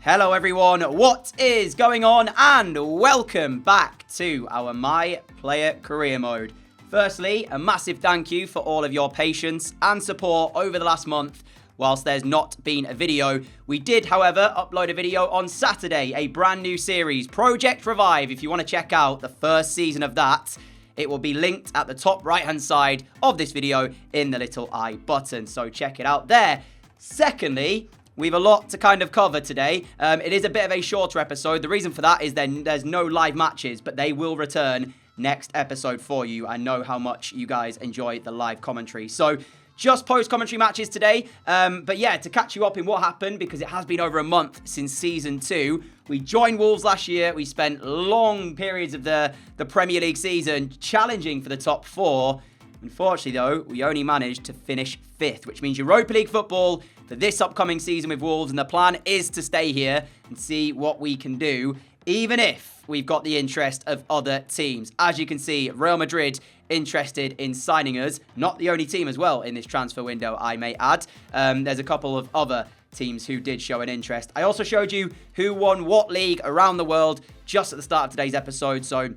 Hello everyone, what is going on? And welcome back to our My Player Career Mode. Firstly, a massive thank you for all of your patience and support over the last month. Whilst there's not been a video, we did, however, upload a video on Saturday, a brand new series, Project Revive. If you want to check out the first season of that, it will be linked at the top right-hand side of this video in the little I button. So check it out there. Secondly, we have a lot to kind of cover today. It is a bit of a shorter episode. The reason for that is there's no live matches, but they will return next episode for you. I know how much you guys enjoy the live commentary. So just post-commentary matches today. But yeah, to catch you up in what happened, because it has been over a month since Season 2. We joined Wolves last year. We spent long periods of the Premier League season challenging for the top 4. Unfortunately, though, we only managed to finish 5th, which means Europa League football for this upcoming season with Wolves. And the plan is to stay here and see what we can do, even if we've got the interest of other teams. As you can see, Real Madrid interested in signing us. Not the only team as well in this transfer window, I may add. There's a couple of other teams who did show an interest. I also showed you who won what league around the world just at the start of today's episode. So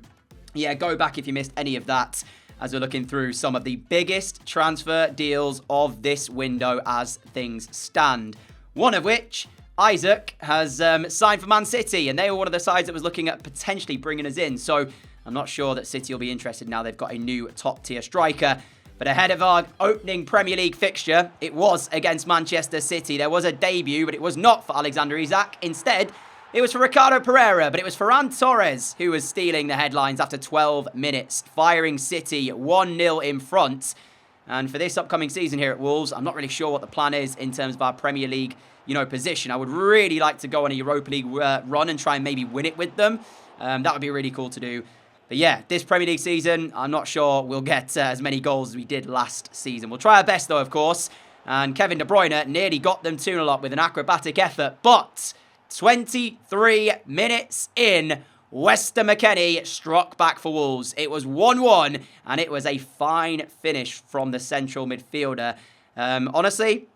yeah, go back if you missed any of that, as we're looking through some of the biggest transfer deals of this window as things stand. One of which, Isaac, has signed for Man City, and they were one of the sides that was looking at potentially bringing us in. So I'm not sure that City will be interested now they've got a new top-tier striker. But ahead of our opening Premier League fixture, it was against Manchester City. There was a debut, but it was not for Alexander Isak. Instead, it was for Ricardo Pereira, but it was Ferran Torres who was stealing the headlines after 12 minutes, firing City 1-0 in front. And for this upcoming season here at Wolves, I'm not really sure what the plan is in terms of our Premier League, position. I would really like to go on a Europa League run and try and maybe win it with them. That would be really cool to do. But yeah, this Premier League season, I'm not sure we'll get as many goals as we did last season. We'll try our best though, of course. And Kevin De Bruyne nearly got them 2-0 up with an acrobatic effort. But 23 minutes in, Weston McKennie struck back for Wolves. It was 1-1, and it was a fine finish from the central midfielder. Honestly,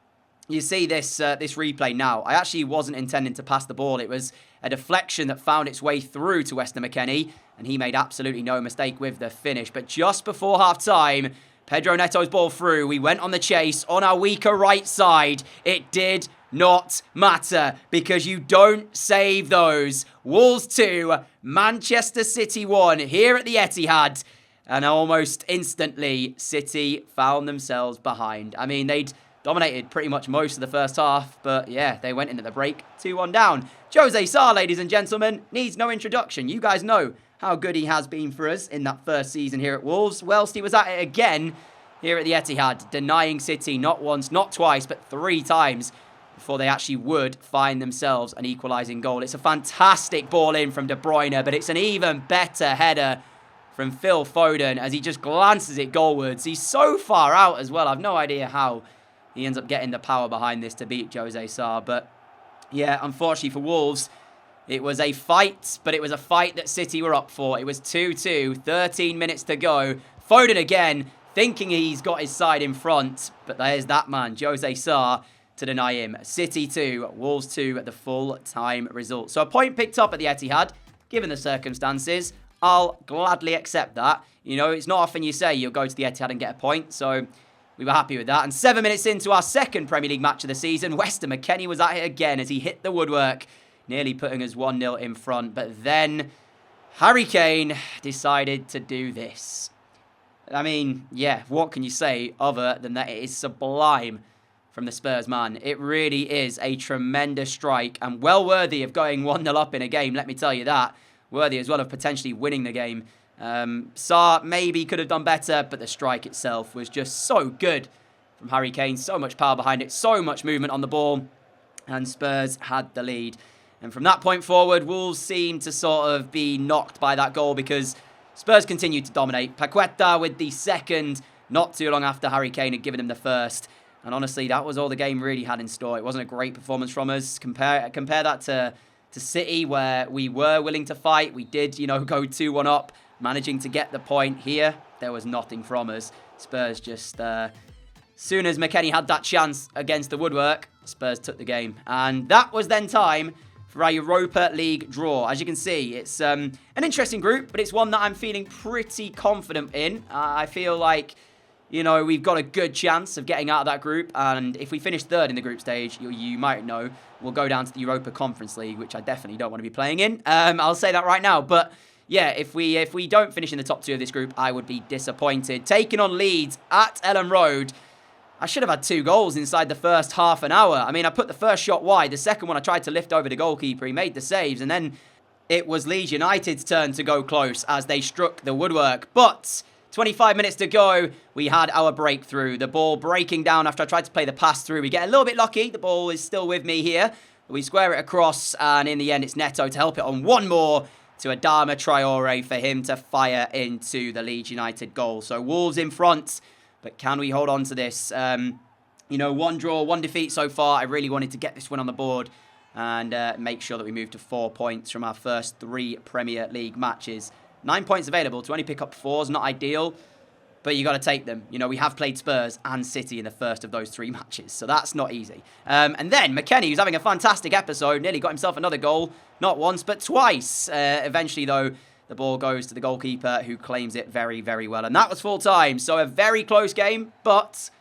you see this replay now. I actually wasn't intending to pass the ball. It was a deflection that found its way through to Weston McKennie, and he made absolutely no mistake with the finish. But just before half-time, Pedro Neto's ball through. We went on the chase on our weaker right side. It did not matter, because you don't save those. Wolves 2, Manchester City 1 here at the Etihad. And almost instantly, City found themselves behind. I mean, they'd dominated pretty much most of the first half, but yeah, they went into the break 2-1 down. Jose Sarr, ladies and gentlemen, needs no introduction. You guys know how good he has been for us in that first season here at Wolves. Whilst he was at it again here at the Etihad, denying City not once, not twice, but 3 times before they actually would find themselves an equalising goal. It's a fantastic ball in from De Bruyne, but it's an even better header from Phil Foden as he just glances it goalwards. He's so far out as well. I've no idea how he ends up getting the power behind this to beat Jose Sarr. But yeah, unfortunately for Wolves, it was a fight, but it was a fight that City were up for. It was 2-2, 13 minutes to go. Foden again, thinking he's got his side in front, but there's that man, Jose Sarr, to deny him. City 2, Wolves 2 at the full-time result. So a point picked up at the Etihad, given the circumstances. I'll gladly accept that. It's not often you say you'll go to the Etihad and get a point, so we were happy with that. And 7 minutes into our second Premier League match of the season, Weston McKennie was at it again as he hit the woodwork, nearly putting us 1-0 in front. But then Harry Kane decided to do this. I mean, yeah, what can you say other than that it is sublime from the Spurs man? It really is a tremendous strike and well worthy of going 1-0 up in a game, let me tell you that. Worthy as well of potentially winning the game. Sarr maybe could have done better, but the strike itself was just so good from Harry Kane. So much power behind it, so much movement on the ball, and Spurs had the lead. And from that point forward, Wolves seemed to sort of be knocked by that goal because Spurs continued to dominate. Paqueta with the second, not too long after Harry Kane had given him the first. And honestly, that was all the game really had in store. It wasn't a great performance from us. Compare that to City, where we were willing to fight. We did, go 2-1 up, managing to get the point. Here, there was nothing from us. Spurs just, soon as McKennie had that chance against the woodwork, Spurs took the game. And that was then time for our Europa League draw. As you can see, it's an interesting group, but it's one that I'm feeling pretty confident in. I feel like, you know, we've got a good chance of getting out of that group, and if we finish third in the group stage, you might know, we'll go down to the Europa Conference League, which I definitely don't want to be playing in. I'll say that right now, but yeah, if we don't finish in the top 2 of this group, I would be disappointed. Taking on Leeds at Ellen Road. I should have had 2 goals inside the first half an hour. I mean, I put the first shot wide. The second one, I tried to lift over the goalkeeper. He made the saves, and then it was Leeds United's turn to go close as they struck the woodwork. But 25 minutes to go, we had our breakthrough. The ball breaking down after I tried to play the pass through. We get a little bit lucky. The ball is still with me here. We square it across, and in the end, it's Neto to help it on one more to Adama Traore for him to fire into the Leeds United goal. So Wolves in front, but can we hold on to this? You know, 1 draw, 1 defeat so far. I really wanted to get this win on the board and make sure that we move to 4 points from our first 3 Premier League matches. 9 points available. To only pick up 4 is not ideal, but you got to take them. You know, we have played Spurs and City in the first of those 3 matches, so that's not easy. And then McKennie, who's having a fantastic episode, nearly got himself another goal. Not once, but twice. Eventually, though, the ball goes to the goalkeeper, who claims it very, very well. And that was full time. So a very close game, but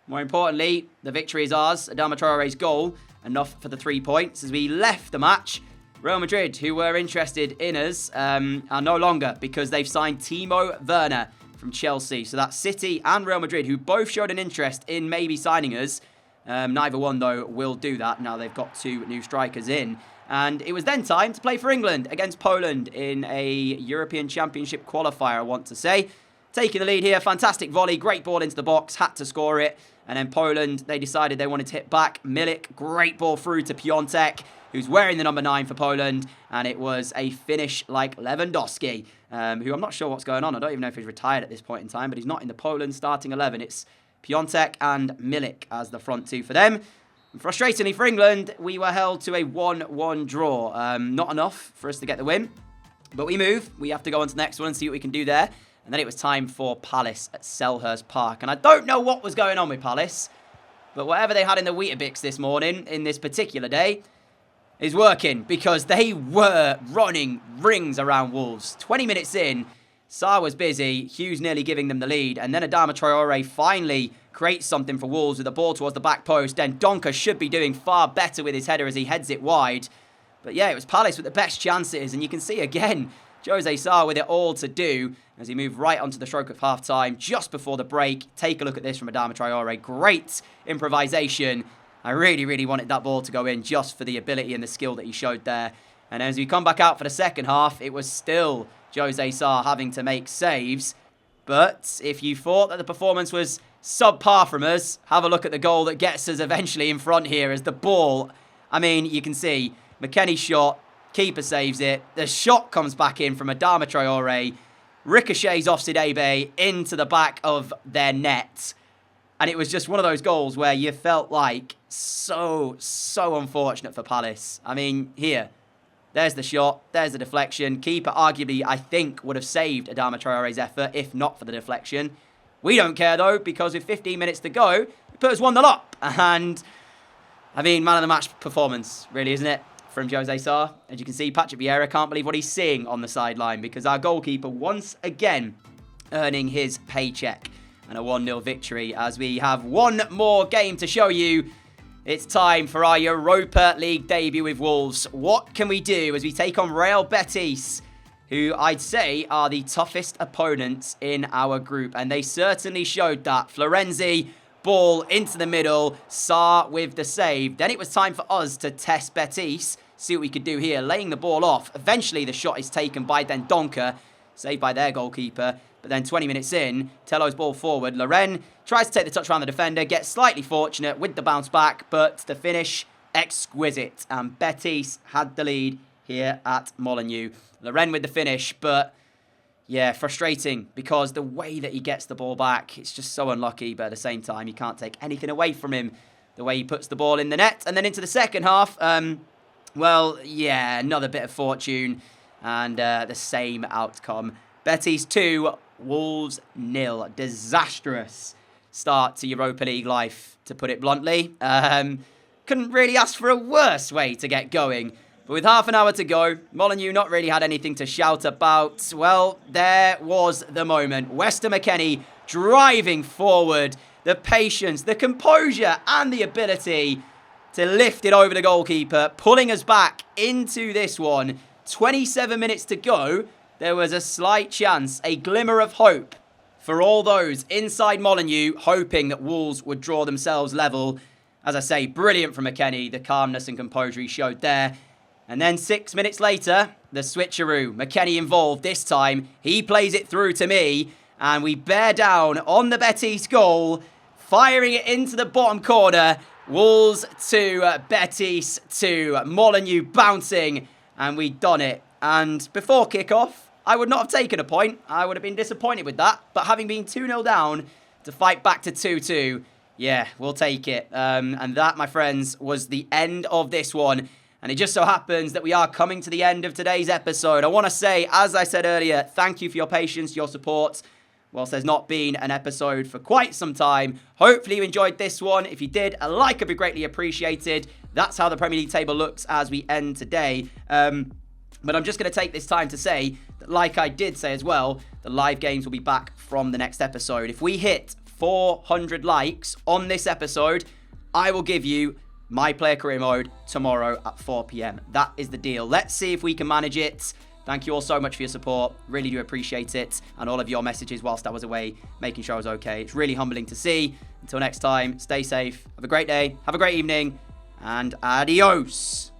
more importantly, the victory is ours. Adama Traore's goal, enough for the 3 points. As we left the match, Real Madrid, who were interested in us, are no longer, because they've signed Timo Werner from Chelsea. So that's City and Real Madrid, who both showed an interest in maybe signing us. Neither one, though, will do that. Now they've got 2 new strikers in. And it was then time to play for England against Poland in a European Championship qualifier, I want to say. Taking the lead here, fantastic volley, great ball into the box, had to score it. And then Poland, they decided they wanted to hit back. Milik, great ball through to Piontek, who's wearing the number 9 for Poland. And it was a finish like Lewandowski, who I'm not sure what's going on. I don't even know if he's retired at this point in time, but he's not in the Poland starting 11. It's Piontek and Milik as the front 2 for them. Frustratingly for England, we were held to a 1-1 draw. Not enough for us to get the win, but we move. We have to go on to the next one and see what we can do there. And then it was time for Palace at Selhurst Park. And I don't know what was going on with Palace, but whatever they had in the Weetabix this morning, in this particular day, is working, because they were running rings around Wolves. 20 minutes in, Sarr was busy, Hughes nearly giving them the lead, and then Adama Traore finally creates something for Wolves with the ball towards the back post. Then Donker should be doing far better with his header as he heads it wide. But yeah, it was Palace with the best chances, and you can see again, Jose Sarr with it all to do as he moved right onto the stroke of half-time just before the break. Take a look at this from Adama Traore. Great improvisation. I really, really wanted that ball to go in just for the ability and the skill that he showed there. And as we come back out for the second half, it was still Jose Sarr having to make saves. But if you thought that the performance was subpar from us, have a look at the goal that gets us eventually in front here as the ball, I mean, you can see McKennie's shot, keeper saves it, the shot comes back in from Adama Traore, ricochets off Sidebe into the back of their net. And it was just one of those goals where you felt like so unfortunate for Palace. I mean, here, there's the shot, there's the deflection. Keeper arguably, I think, would have saved Adama Traore's effort if not for the deflection. We don't care, though, because with 15 minutes to go, it put us 1-0 up. And, I mean, man of the match performance, really, isn't it, from Jose Sarr? As you can see, Patrick Vieira can't believe what he's seeing on the sideline, because our goalkeeper, once again, earning his paycheck. And a 1-0 victory as we have one more game to show you. It's time for our Europa League debut with Wolves. What can we do as we take on Real Betis, who I'd say are the toughest opponents in our group? And they certainly showed that. Florenzi, ball into the middle, Sarr with the save. Then it was time for us to test Betis, see what we could do here, laying the ball off. Eventually the shot is taken by Donker, saved by their goalkeeper. But then 20 minutes in, Tello's ball forward. Loren tries to take the touch around the defender, gets slightly fortunate with the bounce back, but the finish, exquisite. And Betis had the lead here at Molineux. Loren with the finish, but yeah, frustrating because the way that he gets the ball back, it's just so unlucky, but at the same time, you can't take anything away from him. The way he puts the ball in the net. And then into the second half, well, yeah, another bit of fortune and the same outcome. Betis 2, Wolves 0. Disastrous start to Europa League life, to put it bluntly. Couldn't really ask for a worse way to get going. But with half an hour to go, Molineux not really had anything to shout about. Well, there was the moment. Weston McKennie driving forward. The patience, the composure, and the ability to lift it over the goalkeeper, pulling us back into this one. 27 minutes to go. There was a slight chance, a glimmer of hope for all those inside Molineux, hoping that Wolves would draw themselves level. As I say, brilliant from McKennie, the calmness and composure he showed there. And then 6 minutes later, the switcheroo. McKennie involved this time. He plays it through to me, and we bear down on the Betis goal, firing it into the bottom corner. Wolves to Betis to Molineux bouncing, and we done it. And before kickoff, I would not have taken a point. I would have been disappointed with that. But having been 2-0 down to fight back to 2-2, yeah, we'll take it. And that, my friends, was the end of this one. And it just so happens that we are coming to the end of today's episode. I want to say, as I said earlier, thank you for your patience, your support. Whilst there's not been an episode for quite some time, hopefully you enjoyed this one. If you did, a like would be greatly appreciated. That's how the Premier League table looks as we end today. But I'm just going to take this time to say that, like I did say as well, the live games will be back from the next episode. If we hit 400 likes on this episode, I will give you My Player Career Mode tomorrow at 4 p.m. That is the deal. Let's see if we can manage it. Thank you all so much for your support. Really do appreciate it. And all of your messages whilst I was away, making sure I was okay. It's really humbling to see. Until next time, stay safe. Have a great day. Have a great evening. And adios.